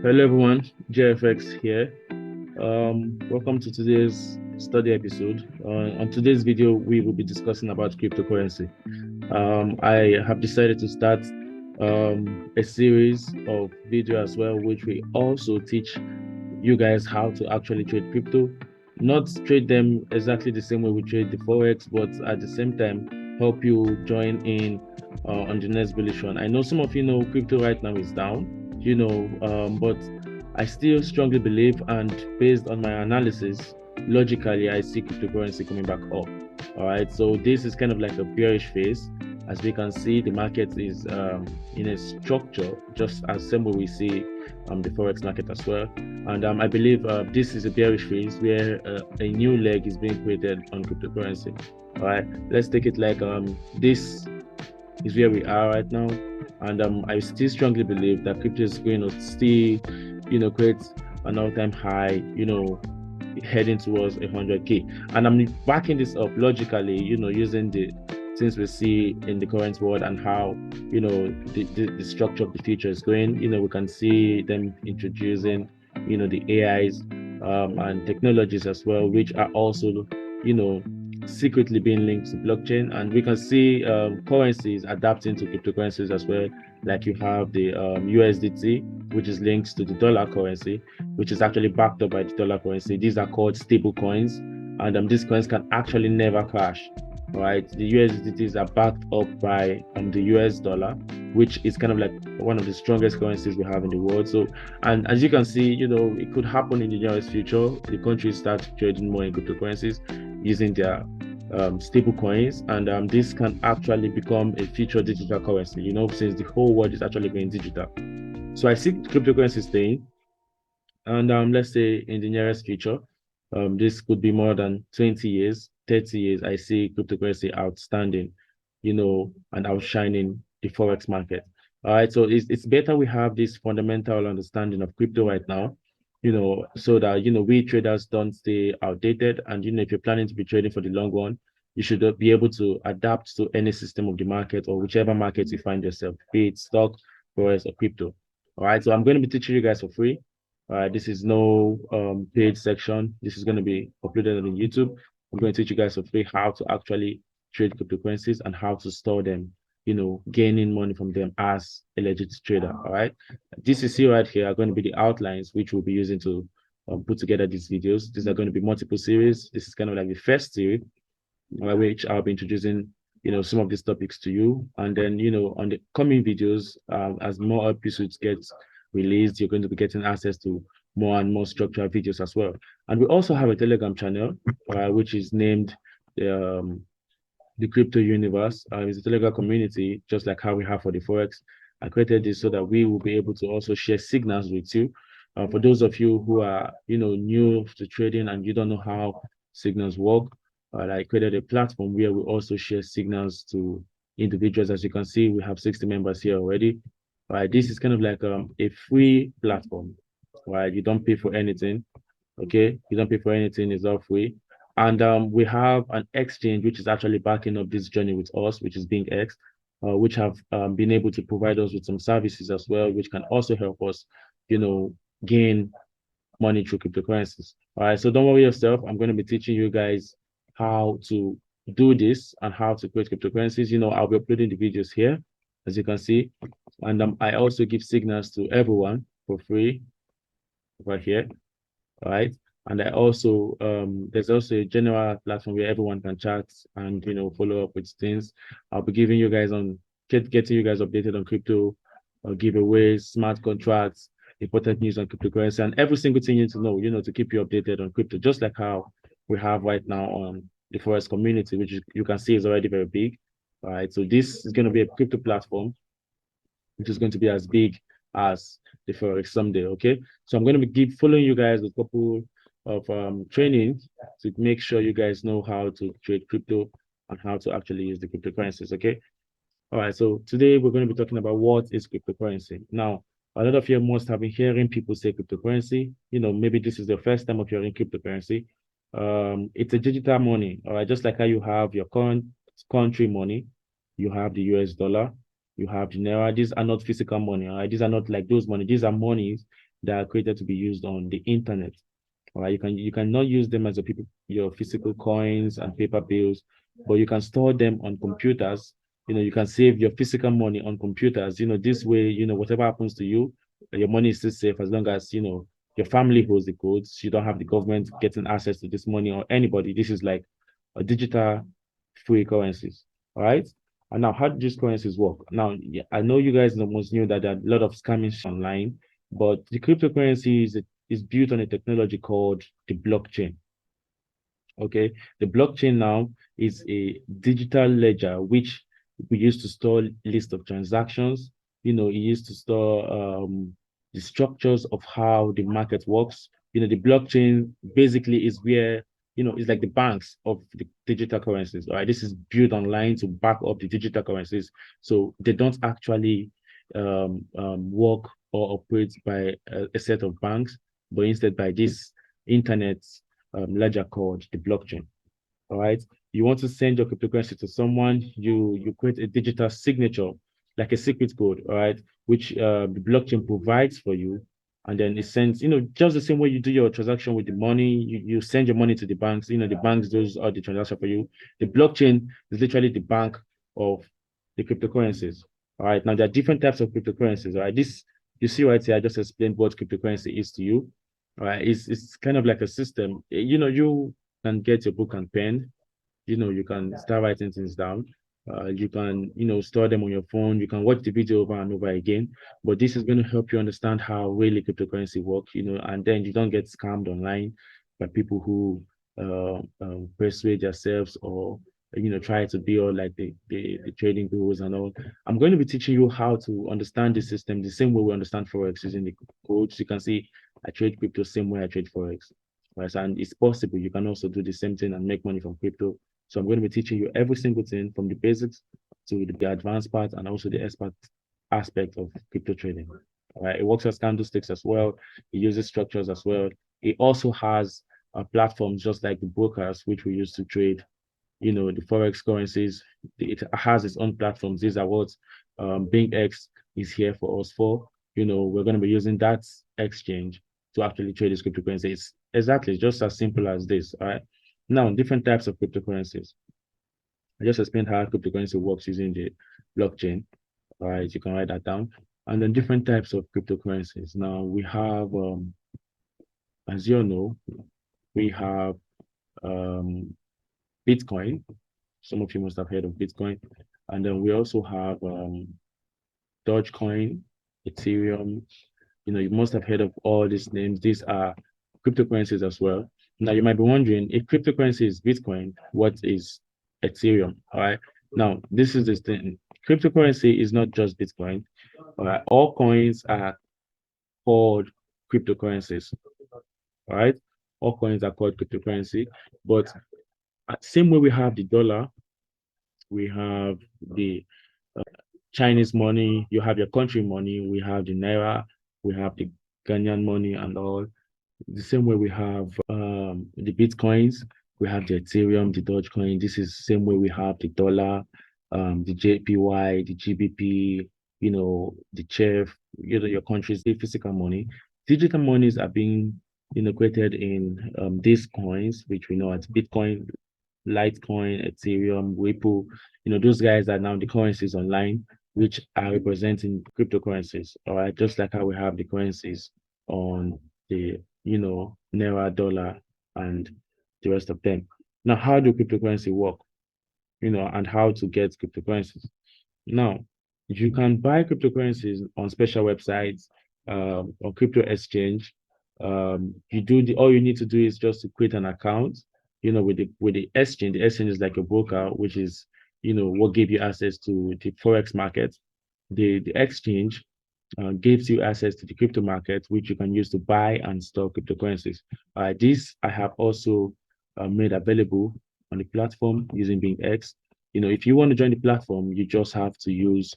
Hello everyone, JFX here. Welcome to today's study episode. On today's video, we will be discussing about cryptocurrency. I have decided to start a series of video as well, which we also teach you guys how to actually trade crypto. Not trade them exactly the same way we trade the Forex, but at the same time, help you join in on the next bullish run. I know some of you know crypto right now is down, but I still strongly believe, and based on my analysis, logically, I see cryptocurrency coming back up. All right, so this is kind of like a bearish phase. As we can see, the market is in a structure, just as same way we see the Forex market as well. And I believe this is a bearish phase where a new leg is being created on cryptocurrency. All right, let's take it like this is where we are right now. And I still strongly believe that crypto is going to still, create an all-time high, heading towards 100K. And I'm backing this up logically, using the things we see in the current world and how, the structure of the future is going. We can see them introducing, the AIs and technologies as well, which are also, secretly being linked to blockchain. And we can see currencies adapting to cryptocurrencies as well. Like you have the USDT, which is linked to the dollar currency, which is actually backed up by the dollar currency. These are called stable coins, and these coins can actually never crash. Right, the USDTs are backed up by the US dollar, which is kind of like one of the strongest currencies we have in the world. So, and as you can see, it could happen in the nearest future. The countries start trading more in cryptocurrencies using their stable coins, and this can actually become a future digital currency, since the whole world is actually going digital. So I see cryptocurrency staying, and let's say in the nearest future, this could be more than 20 years, 30 years, I see cryptocurrency outstanding, and outshining the Forex market. All right, so it's better we have this fundamental understanding of crypto right now, so that, we traders don't stay outdated. And, if you're planning to be trading for the long run, you should be able to adapt to any system of the market or whichever market you find yourself, be it stock, Forex, or crypto. All right, so I'm going to be teaching you guys for free. This is no paid section. This is going to be uploaded on YouTube. I'm going to teach you guys for free how to actually trade cryptocurrencies and how to store them, gaining money from them as a legit trader. All right. This is here right here are going to be the outlines which we'll be using to put together these videos. These are going to be multiple series. This is kind of like the first series, which I'll be introducing, some of these topics to you. And then, on the coming videos, as more episodes get released, you're going to be getting access to more and more structured videos as well. And we also have a Telegram channel, which is named the Crypto Universe. It's a Telegram community, just like how we have for the Forex. I created this so that we will be able to also share signals with you. For those of you who are, new to trading and you don't know how signals work, I created a platform where we also share signals to individuals. As you can see, we have 60 members here already. This is kind of like a free platform. You don't pay for anything. Okay, you don't pay for anything; it's all free. And we have an exchange which is actually backing up this journey with us, which is Being X, which have been able to provide us with some services as well, which can also help us, gain money through cryptocurrencies. All right, so don't worry yourself. I'm going to be teaching you guys how to do this and how to create cryptocurrencies. I'll be uploading the videos here, as you can see. And I also give signals to everyone for free right here. All right. And I also there's also a general platform where everyone can chat and follow up with things. I'll be giving you guys on getting you guys updated on crypto, giveaways, smart contracts, important news on cryptocurrency, and every single thing you need to know, to keep you updated on crypto, just like how we have right now on the Forex community, which you can see is already very big. All right. So this is going to be a crypto platform, which is going to be as big as the Forex someday. Okay. So I'm going to be following you guys with a couple of training to make sure you guys know how to trade crypto and how to actually use the cryptocurrencies. Okay. All right. So today we're going to be talking about what is cryptocurrency. Now, a lot of you must have been hearing people say cryptocurrency. Maybe this is the first time of hearing cryptocurrency. It's a digital money. All right. Just like how you have your current country money, you have the US dollar, you have the naira. These are not physical money. All right. These are not like those money. These are monies that are created to be used on the internet. All right, you cannot use them as your physical coins and paper bills, but you can store them on computers. You can save your physical money on computers. This way, whatever happens to you, your money is still safe as long as your family holds the codes. You don't have the government getting access to this money or anybody. This is like a digital free currencies. All right. And now, how do these currencies work? Now, yeah, I know you guys almost knew that there are a lot of scamming online, but the cryptocurrency is built on a technology called the blockchain. Okay, the blockchain now is a digital ledger which we use to store list of transactions. It used to store the structures of how the market works. The blockchain basically is where it's like the banks of the digital currencies. All right, this is built online to back up the digital currencies, so they don't actually work or operate by a set of banks, but instead by this internet ledger called the blockchain. All right. You want to send your cryptocurrency to someone, you create a digital signature, like a secret code, all right, which the blockchain provides for you. And then it sends, just the same way you do your transaction with the money, you send your money to the banks, the banks does all the transaction for you. The blockchain is literally the bank of the cryptocurrencies. All right. Now there are different types of cryptocurrencies. All right. This you see right here, I just explained what cryptocurrency is to you. All right. It's kind of like a system. You can get your book and pen. You can start writing things down. You can, store them on your phone. You can watch the video over and over again. But this is going to help you understand how really cryptocurrency works, and then you don't get scammed online by people who persuade themselves or try to be all like the trading gurus and all. I'm going to be teaching you how to understand the system the same way we understand Forex using the codes. You can see I trade crypto same way I trade Forex. Right, and it's possible you can also do the same thing and make money from crypto. So I'm going to be teaching you every single thing from the basics to the advanced part and also the expert aspect of crypto trading. All right, it works as candlesticks as well. It uses structures as well. It also has platforms just like the brokers, which we use to trade, the Forex currencies. It has its own platforms. These are what BingX is here for us for. We're going to be using that exchange to actually trade this cryptocurrency. It's exactly just as simple as this. All right. Now, different types of cryptocurrencies. I just explained how cryptocurrency works using the blockchain. All right, you can write that down. And then different types of cryptocurrencies. Now we have, as you know, we have Bitcoin. Some of you must have heard of Bitcoin. And then we also have Dogecoin, Ethereum. You must have heard of all these names. These are cryptocurrencies as well. Now, you might be wondering if cryptocurrency is Bitcoin, what is Ethereum? All right. Now, this is the thing. Cryptocurrency is not just Bitcoin. All right. All coins are called cryptocurrencies. All right. All coins are called cryptocurrency. But same way we have the dollar, we have the Chinese money, you have your country money, we have the Naira, we have the Ghanaian money and all. The same way we have the Bitcoins, we have the Ethereum, the Dogecoin. This is the same way we have the dollar, the JPY, the GBP, the CHF, your country's physical money. Digital monies are being created in these coins, which we know as Bitcoin, Litecoin, Ethereum, Ripple. Those guys are now the currencies online, which are representing cryptocurrencies. All right, just like how we have the currencies on the Naira, dollar, and the rest of them. Now, how do cryptocurrency work? And how to get cryptocurrencies. Now, you can buy cryptocurrencies on special websites, or crypto exchange. All you need to do is just to create an account, with the exchange. The exchange is like a broker, which is, what gave you access to the Forex market. The exchange gives you access to the crypto market, which you can use to buy and store cryptocurrencies. This I have also made available on the platform using BingX. If you want to join the platform, you just have to use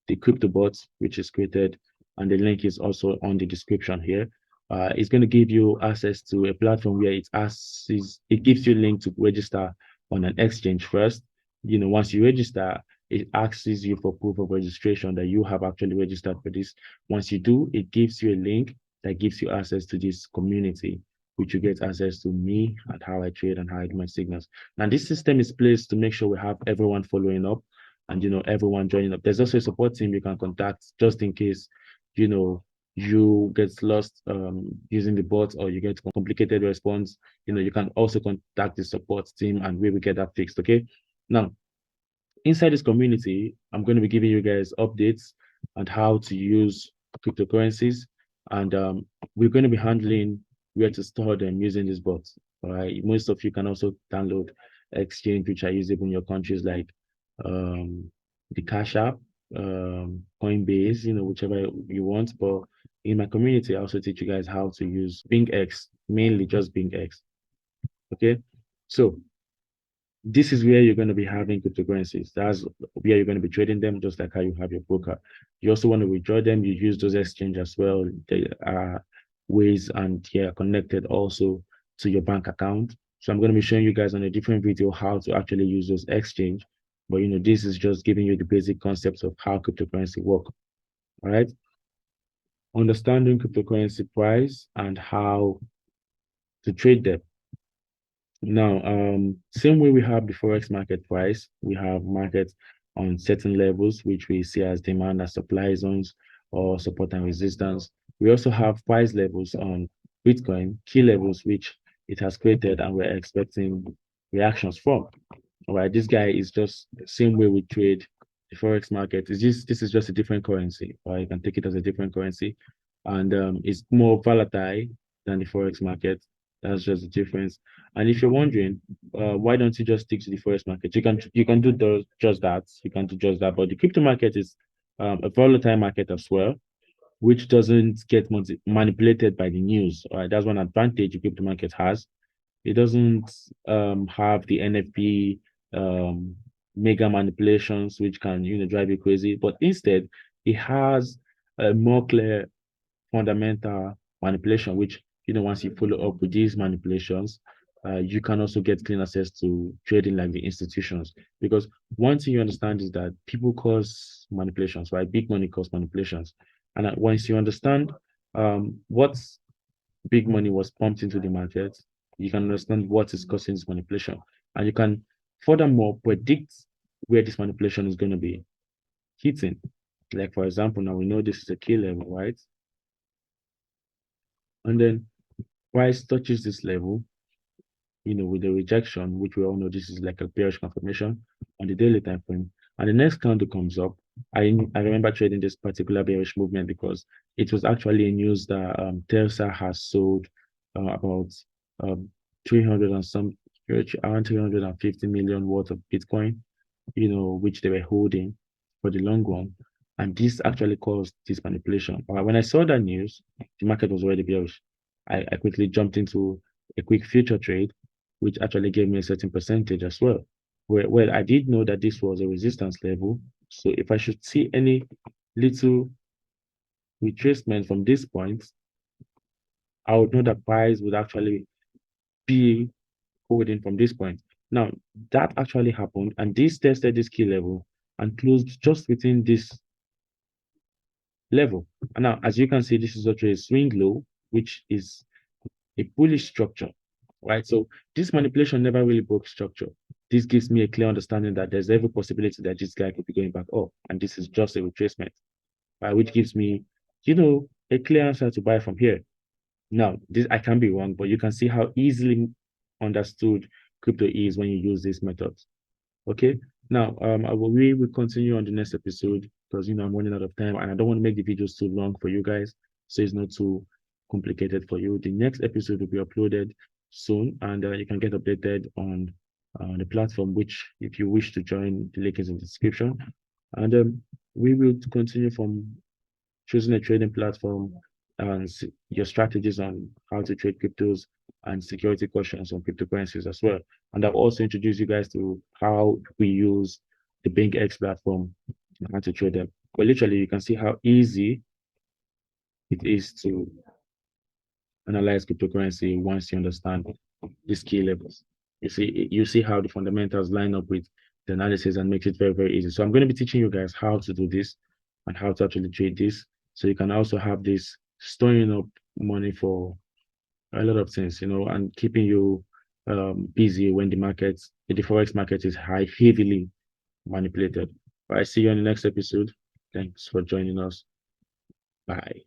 the crypto bot, which is created, and the link is also on the description here. It's going to give you access to a platform where it gives you a link to register on an exchange first. Once you register, it asks you for proof of registration that you have actually registered for this. Once you do, it gives you a link that gives you access to this community, which you get access to me and how I trade and how I do my signals. Now, this system is placed to make sure we have everyone following up and everyone joining up. There's also a support team you can contact just in case you get lost using the bot or you get complicated response. You can also contact the support team and we will get that fixed. Okay. Now, inside this community, I'm going to be giving you guys updates on how to use cryptocurrencies, and we're going to be handling where to store them using this bot. All right. Most of you can also download exchange which are usable in your countries, like the Cash App, Coinbase, whichever you want. But in my community, I also teach you guys how to use BingX, mainly just BingX. Okay. So this is where you're going to be having cryptocurrencies. That's where you're going to be trading them, just like how you have your broker. You also want to withdraw them. You use those exchange as well. They are ways and connected also to your bank account. So I'm going to be showing you guys on a different video how to actually use those exchange. But this is just giving you the basic concepts of how cryptocurrency work. All right. Understanding cryptocurrency price and how to trade them. Now, same way we have the Forex market price, we have markets on certain levels, which we see as demand and supply zones or support and resistance. We also have price levels on Bitcoin, key levels, which it has created and we're expecting reactions from. All right, this guy is just the same way we trade the Forex market. This is just a different currency, or you can take it as a different currency. And it's more volatile than the Forex market. That's just the difference. And if you're wondering, why don't you just stick to the Forex market? You can do just that. You can do just that. But the crypto market is a volatile market as well, which doesn't get manipulated by the news. All right, that's one advantage the crypto market has. It doesn't have the NFP mega manipulations, which can drive you crazy. But instead, it has a more clear fundamental manipulation, which once you follow up with these manipulations, you can also get clean access to trading like the institutions. Because one thing you understand is that people cause manipulations, right? Big money cause manipulations. And once you understand what big money was pumped into the market, you can understand what is causing this manipulation. And you can furthermore predict where this manipulation is going to be hitting. Like, for example, now we know this is a key level, right? And then price touches this level, with the rejection, which we all know this is like a bearish confirmation on the daily time frame. And the next candle comes up. I remember trading this particular bearish movement because it was actually a news that Tesla has sold about 300 and some around 350 million worth of Bitcoin, which they were holding for the long run. And this actually caused this manipulation. When I saw that news, the market was already bearish. I quickly jumped into a quick future trade, which actually gave me a certain percentage as well. Well, I did know that this was a resistance level. So if I should see any little retracement from this point, I would know that price would actually be holding from this point. Now, that actually happened, and this tested this key level and closed just within this level. And now, as you can see, this is actually a swing low, which is a bullish structure, right? So this manipulation never really broke structure. This gives me a clear understanding that there's every possibility that this guy could be going back up, and this is just a retracement, right? Which gives me, a clear answer to buy from here. Now, this I can be wrong, but you can see how easily understood crypto is when you use this method. Okay. Now, we will continue on the next episode because I'm running out of time and I don't want to make the videos too long for you guys, so it's not too complicated for you. The next episode will be uploaded soon, and you can get updated on the platform. Which, if you wish to join, the link is in the description. And we will continue from choosing a trading platform and your strategies on how to trade cryptos and security questions on cryptocurrencies as well. And I'll also introduce you guys to how we use the BingX platform and how to trade them. But literally, you can see how easy it is to analyze cryptocurrency once you understand these key levels. You see how the fundamentals line up with the analysis and makes it very, very easy. So I'm going to be teaching you guys how to do this and how to actually trade this. So you can also have this storing up money for a lot of things, and keeping you busy when the forex market is heavily manipulated. I see you on the next episode. Thanks for joining us. Bye.